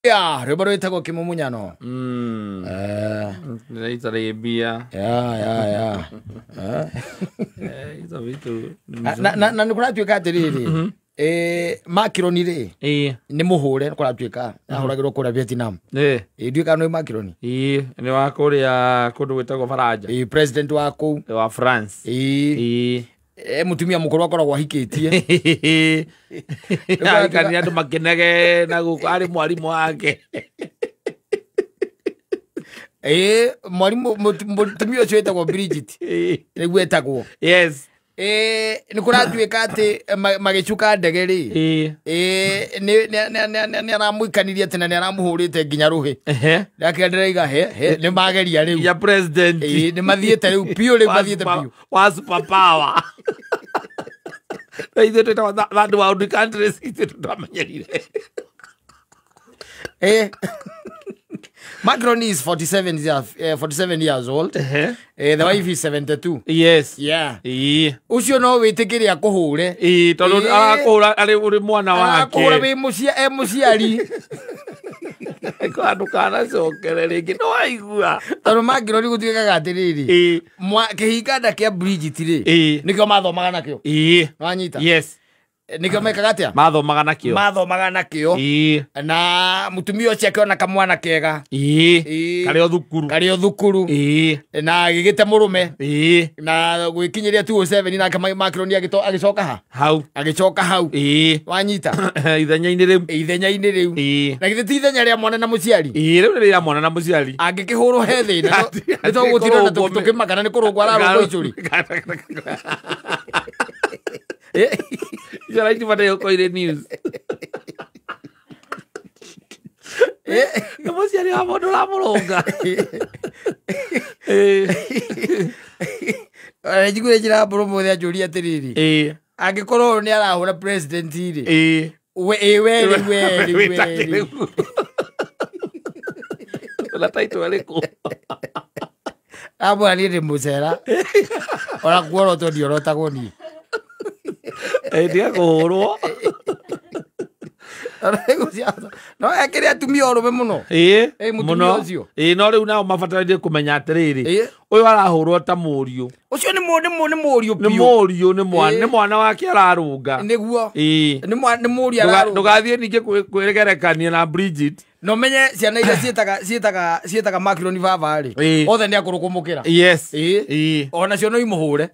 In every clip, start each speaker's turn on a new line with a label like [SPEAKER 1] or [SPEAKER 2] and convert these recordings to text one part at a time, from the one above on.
[SPEAKER 1] Ya, rwimbo rwitagwo Kimumunyano.
[SPEAKER 2] Itare bia.
[SPEAKER 1] Ya.
[SPEAKER 2] Izo vitu.
[SPEAKER 1] Na nikuratuika atiriri. Makironi ri. Ni muhure nikuratuika. Ahuragirwo kuria Vietnam. Nduika no Makironi.
[SPEAKER 2] Ni wa kuria kundu gwitagwo Faraja.
[SPEAKER 1] President wa ku
[SPEAKER 2] wa France.
[SPEAKER 1] Mutumia mukuru akoragwo ahikitie.
[SPEAKER 2] Aikani andu makenege na guku ari mwarimu wake.
[SPEAKER 1] Mwarimu mutumia ucio wetagwo Bridget. Niguo etagwo.
[SPEAKER 2] Yes.
[SPEAKER 1] Ni kuratuika ati magicuka ndege ri. Ni aramuikanirie tena ni aramuhurite nginya ruhi. Ndake ndiraiga ni mageria riu.
[SPEAKER 2] Ya president.
[SPEAKER 1] Ni mathiete riu pio ri mathiete pio.
[SPEAKER 2] Was super power. Ithe twita that world countries ithe tutamenyerire.
[SPEAKER 1] Macron is 47 years old. The wife is 72.
[SPEAKER 2] Yes.
[SPEAKER 1] Yeah. Ucio no witikiria kuhure.
[SPEAKER 2] Tondu akura ari uri mwana wake.
[SPEAKER 1] Akura wi muciari.
[SPEAKER 2] Ko andu kana cokere ringi no aigua.
[SPEAKER 1] Tondu Macron gutwikaga atiriri. Kihinganda kia Bridget ri. Nikio mathomaga nakio. Wanyita.
[SPEAKER 2] Yes.
[SPEAKER 1] Nikio mekaga atia?
[SPEAKER 2] Mathomaga nakio.
[SPEAKER 1] Na mutumia ucio akiona kamwana kega. Kari o thukuru. Na gigite murume. Na gwikinyiria 207 nake Macron agicoka ha. Agicoka hau. Wanyita. Ithenya-ini riu. Na githiti ithenya ria mwana na muciari.
[SPEAKER 2] Riu ria mwana na muciari.
[SPEAKER 1] Angikihurwo he thina. Nito gutira na tukimakana ni kurungwa ararungwa icuri.
[SPEAKER 2] You're right, but I call it news. No more serious about la moronga.
[SPEAKER 1] Jigure jira promo ya Julia Teriri. Agikoro ni arahura president iri. We.
[SPEAKER 2] La taito aleko.
[SPEAKER 1] Abo ali musera. Ora kuoro to diorota goni.
[SPEAKER 2] Diga kuhurwo.
[SPEAKER 1] No akiri atumia orume muno. Mutumia ucio.
[SPEAKER 2] No riu nao mabatarire kumenya atiriri. Uyu arahurwo ta muriu.
[SPEAKER 1] Ucio ni muriu pio.
[SPEAKER 2] Ni muriu ni mwana wake ararunga.
[SPEAKER 1] Niguo. Ni muriu ararunga.
[SPEAKER 2] Ndugathie ninge kwiregerekania na Bridget.
[SPEAKER 1] No menye ciana ira cietaga Macron baba ri. Othe ni akurukumukira.
[SPEAKER 2] Yes.
[SPEAKER 1] Ona cio no imuhure.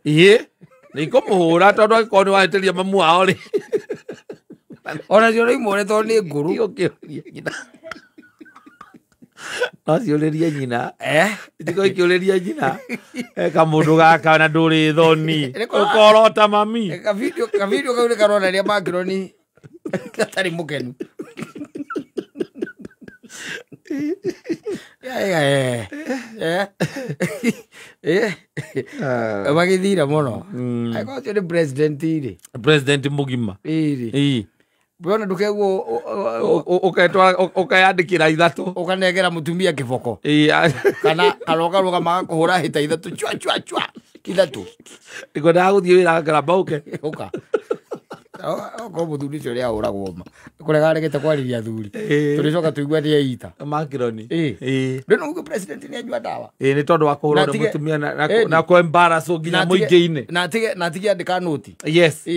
[SPEAKER 2] Niko muhura tondu akoni wateria mamu wao ri.
[SPEAKER 1] Ona cio no imuhure tondu ni nguru.
[SPEAKER 2] Ikiuria nyina. No ciuria nyina. Ndiko ikiuria nyina. Kamundu gaka na nduri thoni. Ukorota mami.
[SPEAKER 1] Video kau ni karona ria Macron. Katari mukenu. Magithira muno. Aiko cio ni president iri.
[SPEAKER 2] President mugima.
[SPEAKER 1] Bona ndukegwo
[SPEAKER 2] ukayandikira ithatu.
[SPEAKER 1] Ukanegera mutumia kiboko. Kana karoga magakuhura hita ithatu chwa. Ithatu.
[SPEAKER 2] Iko ndaguthie wira ngara
[SPEAKER 1] Uka. Ko muthuri cio ria uragwo ma. Kurega regete kwariria thuri. Turicoka tuigua ni eita.
[SPEAKER 2] Macron.
[SPEAKER 1] Ndino ugo president ni ajua dawa.
[SPEAKER 2] Ni tondu wa kuhura mutumia na ko embarrass nginya muingi-ini.
[SPEAKER 1] Na tigi andika noti.
[SPEAKER 2] Yes.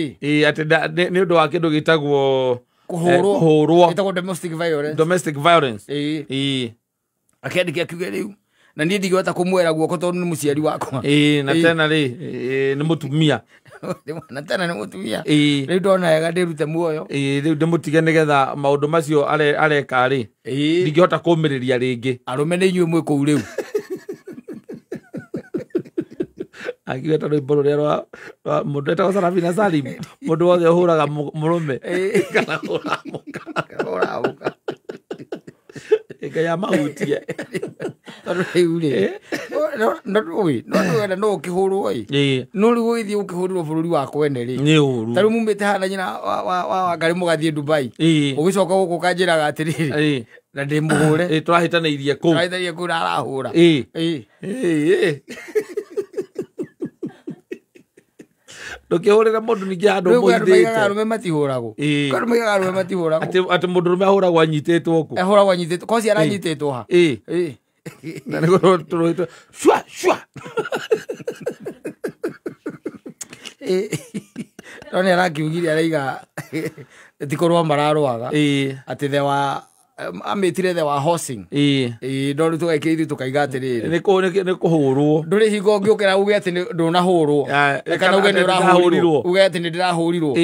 [SPEAKER 2] Ati ni undu wa kindu gitagwo
[SPEAKER 1] kuhurwo. Itagwo
[SPEAKER 2] domestic violence.
[SPEAKER 1] Akiandika kiuge riu. Na nie ndigihota kumwera guoko tondu ni muciari wakwa.
[SPEAKER 2] Na tena ri ni mutumia.
[SPEAKER 1] Na tena ni mutumia. Riu ndona wega ndirute muoyo.
[SPEAKER 2] Riu ndimutige nigetha maundu macio areka ri. Ndigihota kumiriria ringi.
[SPEAKER 1] Arume ni inyuĩ mwe kuu riu.
[SPEAKER 2] Akiwa tondu iboro ria mundu etagwo Sarafina Salim. Mundu wothe uhuraga murume. Kana uramuka. Ikaya mahutia.
[SPEAKER 1] Tondu riu ri. No ukihurwo ii. No riu uithie ukihurwo bururi wa kwene ri.
[SPEAKER 2] Ni uru.
[SPEAKER 1] Taru mumite hana nyina wa ngari mugathie Dubai. Ugicoka guku kanjiraga atiriri. Na ndi muhure.
[SPEAKER 2] Turahitaneirie ku.
[SPEAKER 1] Turahitaneirie ku na arahura.
[SPEAKER 2] Ndukihurira mundu ningi andu muithite
[SPEAKER 1] Ndugaga arume matihuragwo Karumaga arume matihuragwo
[SPEAKER 2] ati mundu rume ahuragwo anyititwo ku
[SPEAKER 1] ahuragwo anyititwo kosi aranyititwo ha
[SPEAKER 2] na niguo turoitwo shwa shwa
[SPEAKER 1] None arakiugire araiga tikorwa mararwaga ati thewa ametire thewa housing ndoru tugaikirithu tukaiga atiriri
[SPEAKER 2] ni kuhurwo
[SPEAKER 1] nduri hingo ngiukira uge ati ndunahurwo kana uge ni urahurirwo uge ati ndirahurirwo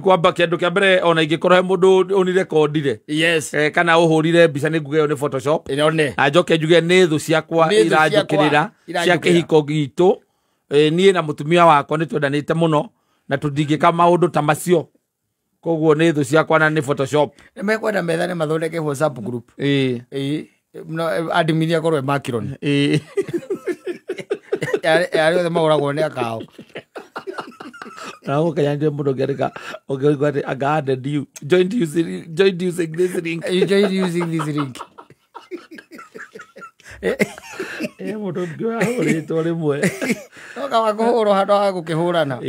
[SPEAKER 2] kwamba kindu kia mbere ona ingikorwo he mundu unirekondire kana uhurire mbica ni nguge ni Photoshop na njoke njuge ni thu ciakwa iranjukirira cia kihiko gitu nie na mutumia wakwa ni twendanite muno na tudingika maundu ta macio koguo ni thu ciakwa na ni Photoshop
[SPEAKER 1] mekwenda methane mathondeke WhatsApp group no admin akorwe Macron yari othe mauragwo ni akao
[SPEAKER 2] Now can you put together? Okay, got a garden. You joined using this ring.
[SPEAKER 1] You joined using this ring.
[SPEAKER 2] Mundu ngiahuri twari mwe
[SPEAKER 1] no kama kuhuro hado agukihurana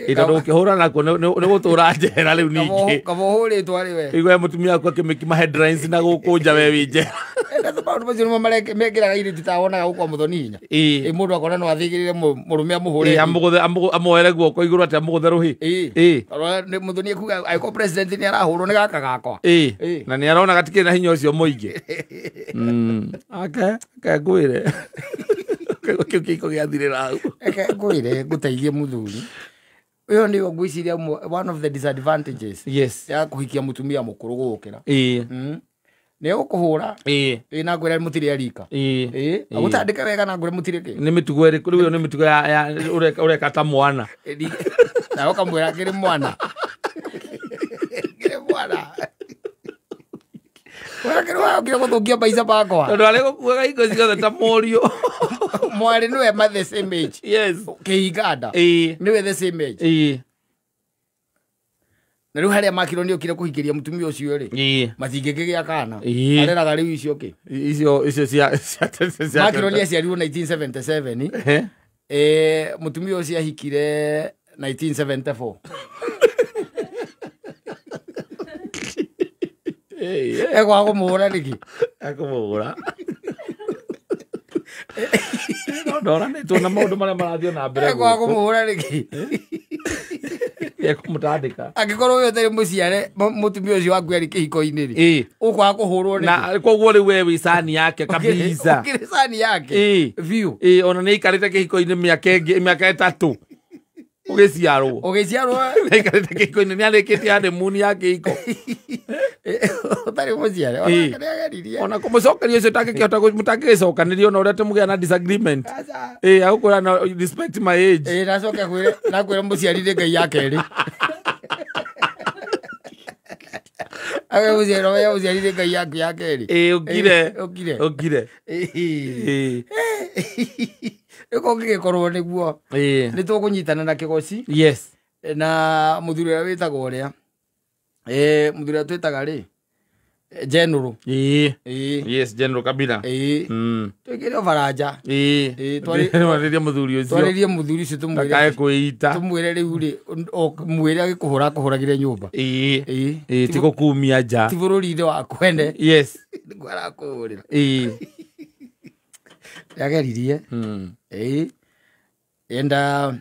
[SPEAKER 2] ito ukihurana ko ni gutura njera riu ningi
[SPEAKER 1] kama huri twari we
[SPEAKER 2] igwe mutumia kwa kimikima headlines na gukunja we winje
[SPEAKER 1] enda baundu bacio no mareke mekiraga iri tutawonaga gukwa muthoni hinya mundu akona no athigirire murume amuhure
[SPEAKER 2] amuhere guoko iguru ati amuguthe ruhi
[SPEAKER 1] ni muthoni akuga aiko president ni arahurwo ni gaka gakwa
[SPEAKER 2] na ni arona gatikire na hinya ucio muingi ngwire kiko giathirira au
[SPEAKER 1] ngwire nguteithie muthuri uyo ni ngwiciria one of the disadvantages ya kuhikia mutumia mukuru gukira ne ukuhura na ngwira mutire rika agutandika wega na ngwira mutire ki
[SPEAKER 2] ni mitugo iri kuri uyo ni mitugo ya ureka ta mwana
[SPEAKER 1] na ukamwira kiri mwana Wakirwa ukira guthukia paica bakwa
[SPEAKER 2] tondu ari gukuaga ingo ciothe ta morio
[SPEAKER 1] mwari niwe ma the same age kihinganda niwe the same age na riu haria Macron ukire kuhingiria mutumia ucio ri matingigigia kana areraga riu icio ki
[SPEAKER 2] icio cia
[SPEAKER 1] Macron aciarirwo 1977 mutumia ucio ahikire 1974 ego agumuhura niki
[SPEAKER 2] agumuhura ndora ni tuna maundu maria marathio na mbere
[SPEAKER 1] ego agumuhura niki
[SPEAKER 2] mutandika
[SPEAKER 1] angikorwo uyo tari muciare mutumia ucio waku ari kihiko-ini ri ukwa kuhurwo ni
[SPEAKER 2] na koguo ri we wisani yake kabisa
[SPEAKER 1] ukire sani yake view
[SPEAKER 2] ona ni ikarite kihiko-ini miaka 3 ugiciarwo ikarite kihiko-ini ni arikitie hande muni yake iko
[SPEAKER 1] utari muciare
[SPEAKER 2] ona kumucokeria ucio tangikihota mutangigicokaniria ona uria tumugia na disagreement agukura na respect my age
[SPEAKER 1] nacoke kwire nakwira muciarire ngai yake ri aga muciaro ya muciarire ngai yake ri
[SPEAKER 2] ukire
[SPEAKER 1] iko gikorwo niguo ni tukunyitana na kigoci na muthuri uria witagwo uria muthuri uria twitaga ri General
[SPEAKER 2] General Kabila
[SPEAKER 1] twikire baranja
[SPEAKER 2] twaririe
[SPEAKER 1] muthuri ucio tumwire riu ri mwire agikuhuragire nyumba
[SPEAKER 2] tigukumia nja
[SPEAKER 1] ti bururi-ini wa kwende niguo arakuhurira ageririe enda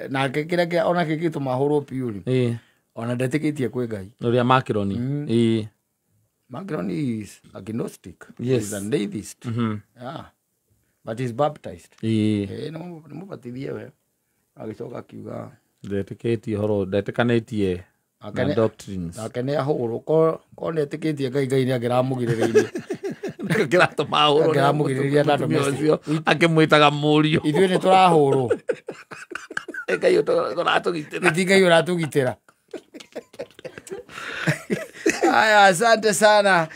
[SPEAKER 1] nake kiria ona gigituma ahurwo piu ona ndetikitie kwi ngai
[SPEAKER 2] uria Macron
[SPEAKER 1] Macron is agnostic. He's an atheist. But he's baptized. No mubatithie we. Agicoka akiuga
[SPEAKER 2] ndetikitie horo ndetikanĩtie na doctrines.
[SPEAKER 1] Akene ahuru ko ndetikitie ngai ni agiramugiriria.
[SPEAKER 2] Ngiratuma ahuru
[SPEAKER 1] agiramugiriria na
[SPEAKER 2] ndomesio akimwitaga murio.
[SPEAKER 1] Ithuĩ ni turahuru.
[SPEAKER 2] Ngai uratugitira.
[SPEAKER 1] Ti ngai uratugitira. Aya, asante sana.